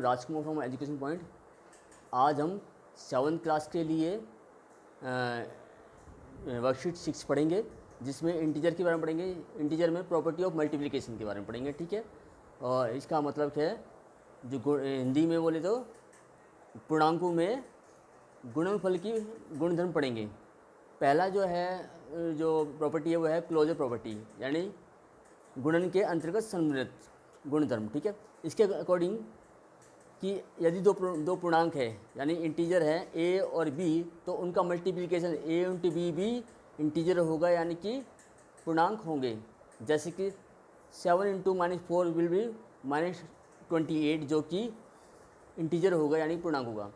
Rajkumar from education point. आज हम 7th class के लिए वर्कशीट 6 पढ़ेंगे, जिसमें इंटीजर के बारे में पढ़ेंगे। इंटीजर में प्रॉपर्टी ऑफ मल्टीप्लिकेशन के बारे में पढ़ेंगे, ठीक है। और इसका मतलब क्या है, जो हिंदी में बोले तो पूर्णांकों में गुणनफल की गुणधर्म पढ़ेंगे। पहला जो है जो प्रॉपर्टी है वो है क्लोजर प्रॉपर्टी, यानी गुणन के अंतर्गत सम्मिलित गुणधर्म, ठीक है। इसके अकॉर्डिंग कि यदि दो पूर्णांक है यानी इंटीजर है a और b, तो उनका मल्टीप्लिकेशन a इंटू बी भी इंटीजर होगा, यानी कि पूर्णांक होंगे। जैसे कि 7 इंटू -4 विल बी -28, जो कि इंटीजर होगा यानी पूर्णांक होगा।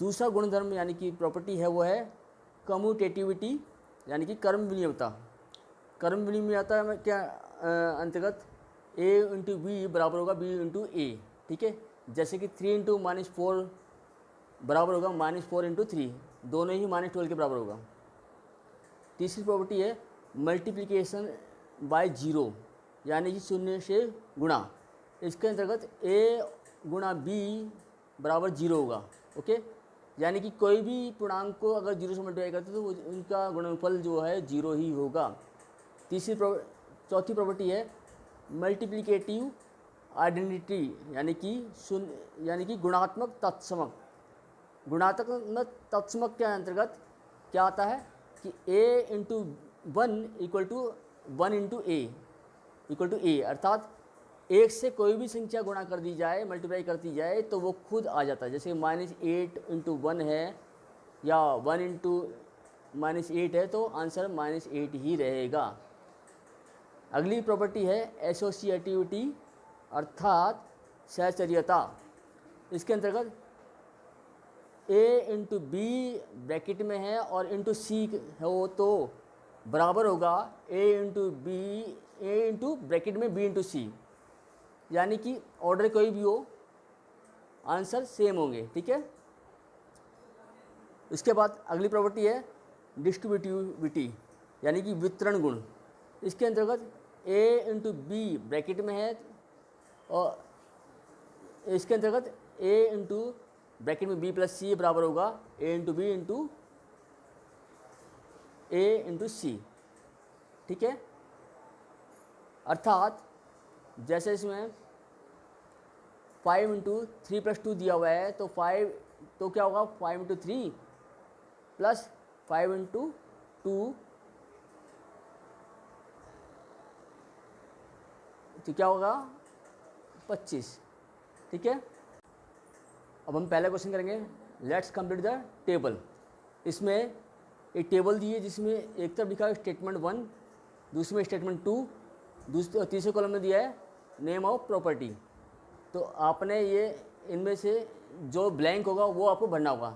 दूसरा गुणधर्म यानी कि प्रॉपर्टी है वो है कम्यूटेटिविटी, यानी कि क्रम विनिमयता। क्रम विनिमयता में क्या अंतर्गत a इंटू बी बराबर होगा b इंटू ए, ठीक है। जैसे कि 3 इंटू -4 बराबर होगा -4 इंटू 3, दोनों ही -12 के बराबर होगा। तीसरी प्रॉपर्टी है मल्टीप्लिकेशन बाय जीरो, यानी कि शून्य से गुणा। इसके अंतर्गत a गुणा b बराबर 0 होगा, ओके। यानी कि कोई भी पूर्णांक को अगर 0 से मल्टीप्लाई करते तो उनका गुणनफल जो है 0 ही होगा। चौथी प्रॉपर्टी है मल्टीप्लिकेटिव आइडेंटिटी, यानी कि गुणात्मक तत्समक। गुणात्मक तत्समक के अंतर्गत क्या आता है कि a into 1 equal to 1 into a, अर्थात एक से कोई भी संख्या गुणा कर दी जाए, मल्टीप्लाई करती जाए, तो वो खुद आ जाता है। जैसे -8 इंटू 1 है या 1 इंटू -8 है, तो आंसर -8 ही रहेगा। अगली प्रॉपर्टी है एसोसिएटिविटी, अर्थात सहचर्यता। इसके अंतर्गत a इंटू बी ब्रैकेट में है और इंटू सी हो तो बराबर होगा a इंटू ब्रैकेट में b इंटू सी, यानी कि ऑर्डर कोई भी हो आंसर सेम होंगे, ठीक है। इसके बाद अगली प्रॉपर्टी है डिस्ट्रीब्यूटिविटी, यानी कि वितरण गुण। इसके अंतर्गत a इंटू बी ब्रैकेट में है और इसके अंतर्गत a इंटू ब्रैकेट में b प्लस सी बराबर होगा a into B into a into C, ठीक है। अर्थात जैसे इसमें 5 इंटू 3 प्लस 2 दिया हुआ है, तो क्या होगा 5 इंटू 3 प्लस 5 इंटू 2, तो क्या होगा 25, ठीक है। अब हम पहला क्वेश्चन करेंगे, लेट्स कंप्लीट द टेबल। इसमें एक टेबल दी है जिसमें एक तरफ लिखा है स्टेटमेंट 1, दूसरे में स्टेटमेंट 2, तीसरे कॉलम में दिया है नेम ऑफ प्रॉपर्टी। तो आपने ये इनमें से जो ब्लैंक होगा वो आपको भरना होगा।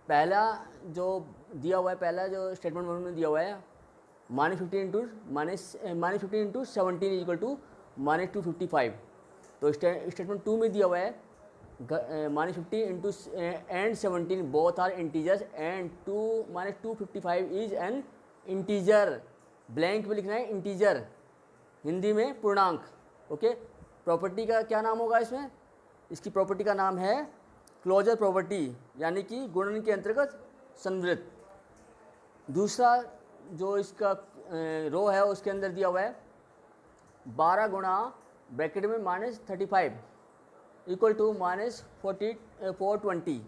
पहला जो दिया हुआ है, पहला जो स्टेटमेंट 1 में दिया हुआ है -15 इंटू 17 इक्वल टू -255। तो स्टेटमेंट 2 में दिया हुआ है -50 into and 17 both are integers and -255 is an integer. Blank में लिखना है इंटीजर, हिंदी में पूर्णांक, ओके। प्रॉपर्टी का क्या नाम होगा इसमें? इसकी प्रॉपर्टी का नाम है क्लोजर प्रॉपर्टी, यानी कि गुणन के अंतर्गत सम्मिलित। दूसरा जो इसका रो है उसके अंदर दिया हुआ है 12 गुणा ब्रैकेट में -35 इक्वल टू -420।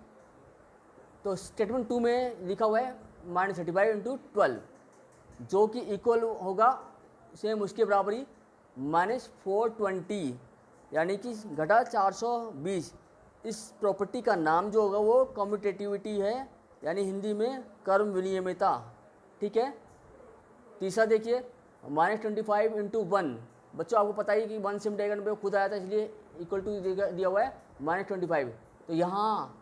तो स्टेटमेंट 2 में लिखा हुआ है -35 इंटू 12, जो कि इक्वल होगा सेम उसके बराबरी -420, यानी कि घटा 420। इस प्रॉपर्टी का नाम जो होगा वो कम्यूटेटिविटी है, यानी हिंदी में क्रम विनियमितता, ठीक है। तीसरा देखिए -25 इंटू 1, बच्चों आपको पता ही कि 1 से मल्टीप्लाई करने पे खुद आया था, इसलिए इक्वल टू दिया हुआ है -25। तो यहाँ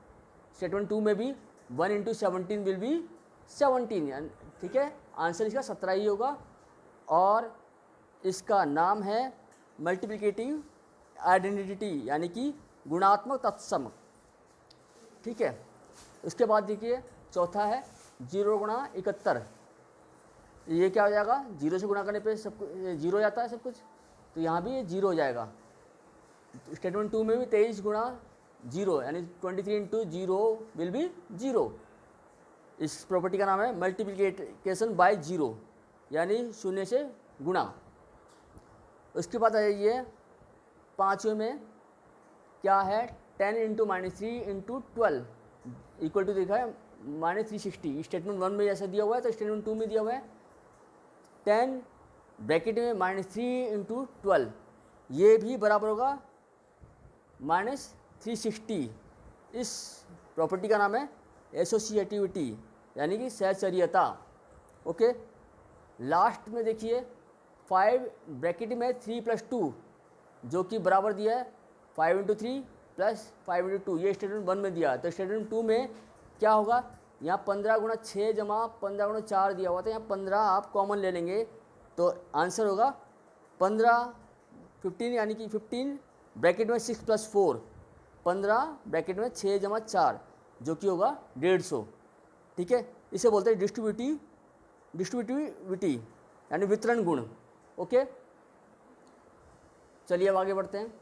स्टेटमेंट 2 में भी 1 इंटू 17 विल बी 17, ठीक है। आंसर इसका 17 ही होगा और इसका नाम है मल्टीप्लिकेटिव आइडेंटिटी, यानी कि गुणात्मक तत्सम, ठीक है। उसके बाद देखिए चौथा है 0 गुणा 71। ये क्या हो जाएगा, 0 से गुणा करने पे सब 0 हो जाता है सब कुछ, तो यहाँ भी ये 0 हो जाएगा। स्टेटमेंट 2 में भी 23 गुणा 0 यानी 23 इंटू 0 विल बी 0। इस प्रॉपर्टी का नाम है मल्टीप्लिकेशन बाय 0 यानी शून्य से गुणा। उसके बाद आ जाइए पाँचवें में क्या है, 10 इंटू -3 इंटू 12 इक्वल टू देखा है -360। स्टेटमेंट 1 में ऐसा दिया हुआ है तो स्टेटमेंट 2 में दिया हुआ है 10 ब्रैकेट में -3 इंटू 12, ये भी बराबर होगा -360। इस प्रॉपर्टी का नाम है एसोसिएटिविटी यानी कि सहचर्यता। ओके, लास्ट में देखिए 5 ब्रैकेट में 3 + 2 जो कि बराबर दिया है 5 इंटू 3 प्लस 5 इंटू 2, ये स्टेटमेंट 1 में दिया। तो स्टेटमेंट 2 में क्या होगा, यहाँ 15 गुणा 6 जमा 15 गुणा 4 दिया हुआ था, यहाँ 15 आप कॉमन ले लेंगे तो आंसर होगा 15 यानी कि 15 ब्रैकेट में 6 + 4, 15 ब्रैकेट में 6 जमा 4 जो कि होगा 150। ठीक है, इसे बोलते हैं डिस्ट्रीब्यूटिविटी यानी वितरण गुण। ओके, चलिए अब आगे बढ़ते हैं।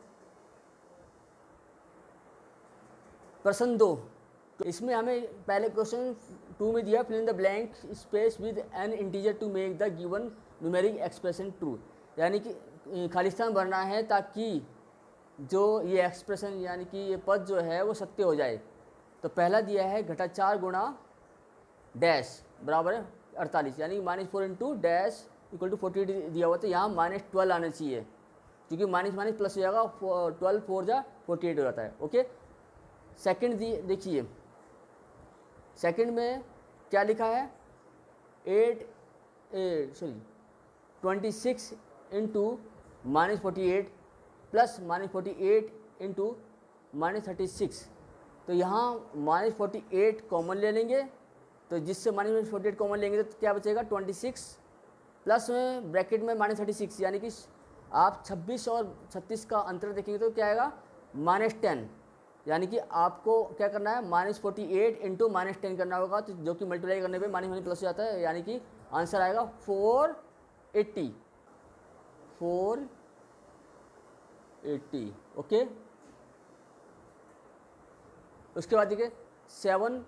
प्रश्न 2, तो इसमें हमें पहले क्वेश्चन 2 में दिया fill in the blank space with an integer to make the given numeric expression true, यानी कि खालिस्तान भरना है ताकि जो ये एक्सप्रेशन यानी कि ये पद जो है वो सत्य हो जाए। तो पहला दिया है -4 गुणा डैश बराबर है 48 यानी -4 इंटू डैश इक्वल टू 48 दिया हुआ, तो यहाँ -12 आना चाहिए क्योंकि माइनस माइनस प्लस हो जाएगा, 12 4 जा 48 हो जाता है। ओके, सेकंड देखिए सेकंड में क्या लिखा है 26 इंटू -48 प्लस -48 इंटू -36। तो यहाँ -48 कॉमन ले लेंगे, तो जिससे -48 कॉमन लेंगे तो क्या बचेगा 26 प्लस में ब्रैकेट में -36 यानी कि आप 26 और 36 का अंतर देखेंगे तो क्या आएगा -10, यानी कि आपको क्या करना है -48 इंटू -10 करना होगा, तो जो कि मल्टीप्लाई करने पे माइनस प्लस हो जाता है, यानी कि आंसर आएगा 480। ओके, उसके बाद देखिए 7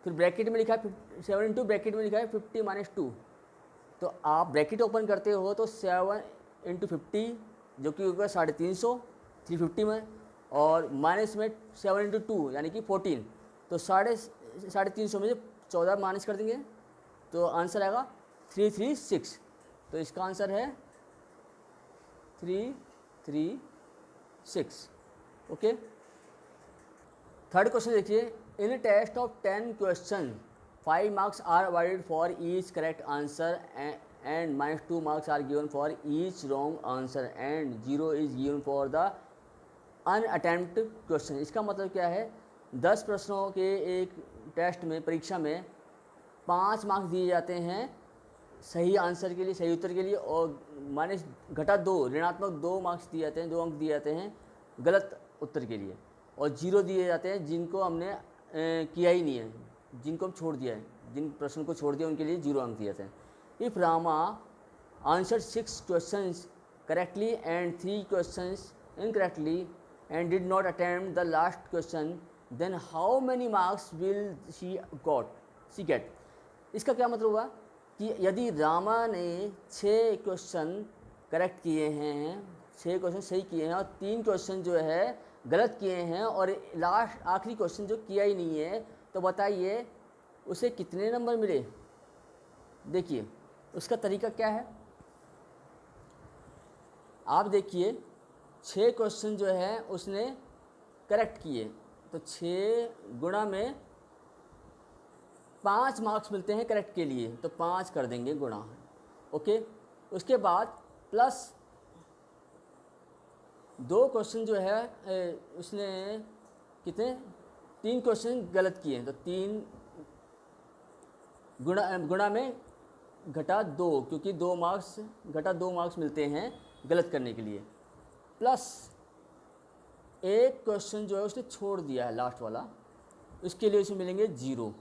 फिर ब्रैकेट में लिखा है 7 इंटू ब्रैकेट में लिखा है 50 - 2, तो आप ब्रैकेट ओपन करते हो तो 7 इंटू 50 जो कि होगा 350 350 में, और माइनस में 7 इंटू 2 यानी कि 14, तो 350 में से 14 माइनस कर देंगे तो आंसर आएगा 336। तो इसका आंसर है 336। ओके, थर्ड क्वेश्चन देखिए, in test of 10 question 5 marks are awarded for each correct answer and -2 marks are given for each wrong answer and 0 is given for the unattempted question. इसका मतलब क्या है, 10 प्रश्नों के एक टेस्ट में परीक्षा में 5 मार्क्स दिए जाते हैं सही आंसर के लिए, सही उत्तर के लिए, और -2 ऋणात्मक 2 मार्क्स दिए जाते हैं, 2 अंक दिए जाते हैं गलत उत्तर के लिए, और 0 दिए जाते हैं जिनको हमने किया ही नहीं है, जिनको हम छोड़ दिया है, जिन प्रश्न को छोड़ दिया उनके लिए 0 अंक दिए जाते हैं। If Rama answer 6 questions correctly and 3 questions incorrectly and did not attempt the last question, then how many marks will she get? इसका क्या मतलब हुआ कि यदि रामा ने 6 क्वेश्चन करेक्ट किए हैं, 6 क्वेश्चन सही किए हैं और 3 क्वेश्चन जो है गलत किए हैं और लास्ट आखिरी क्वेश्चन जो किया ही नहीं है, तो बताइए उसे कितने नंबर मिले। देखिए उसका तरीका क्या है, आप देखिए 6 क्वेश्चन जो है उसने करेक्ट किए, तो 6 गुणा में 5 मार्क्स मिलते हैं करेक्ट के लिए, तो 5 कर देंगे गुणा। ओके, उसके बाद प्लस 2 क्वेश्चन जो है उसने कितने 3 क्वेश्चन गलत किए हैं, तो 3 गुणा में -2 क्योंकि 2 मार्क्स मिलते हैं गलत करने के लिए, प्लस 1 क्वेश्चन जो है उसने छोड़ दिया है लास्ट वाला, उसके लिए उसे मिलेंगे 0।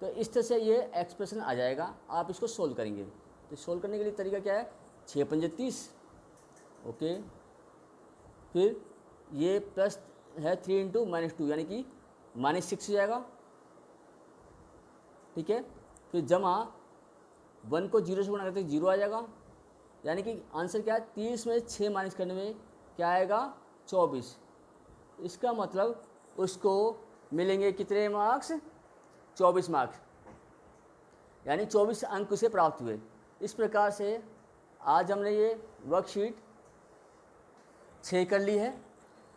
तो इस तरह से ये एक्सप्रेशन आ जाएगा, आप इसको सोल्व करेंगे। तो सोल्व करने के लिए तरीका क्या है, 6 × 5 = 30। ओके, फिर ये प्लस है 3 इंटू -2 यानी कि -6 हो जाएगा, ठीक है। फिर जमा 1 को 0 से गुणा करते 0 आ जाएगा, यानी कि आंसर क्या है, 30 में 6 माइनस करने में क्या आएगा 24। इसका मतलब उसको मिलेंगे कितने मार्क्स, 24 मार्क्स, यानी 24 अंक उसे प्राप्त हुए। इस प्रकार से आज हमने ये वर्कशीट 6 कर ली है।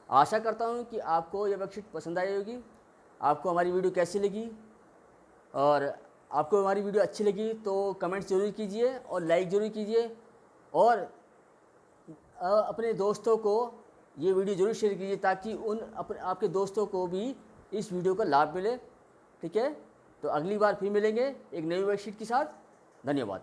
आशा करता हूँ कि आपको ये वर्कशीट पसंद आई होगी। आपको हमारी वीडियो कैसी लगी, और आपको हमारी वीडियो अच्छी लगी तो कमेंट्स ज़रूर कीजिए और लाइक ज़रूर कीजिए, और अपने दोस्तों को ये वीडियो ज़रूर शेयर कीजिए ताकि आपके दोस्तों को भी इस वीडियो का लाभ मिले, ठीक है। तो अगली बार फिर मिलेंगे एक नई वर्कशीट के साथ। धन्यवाद।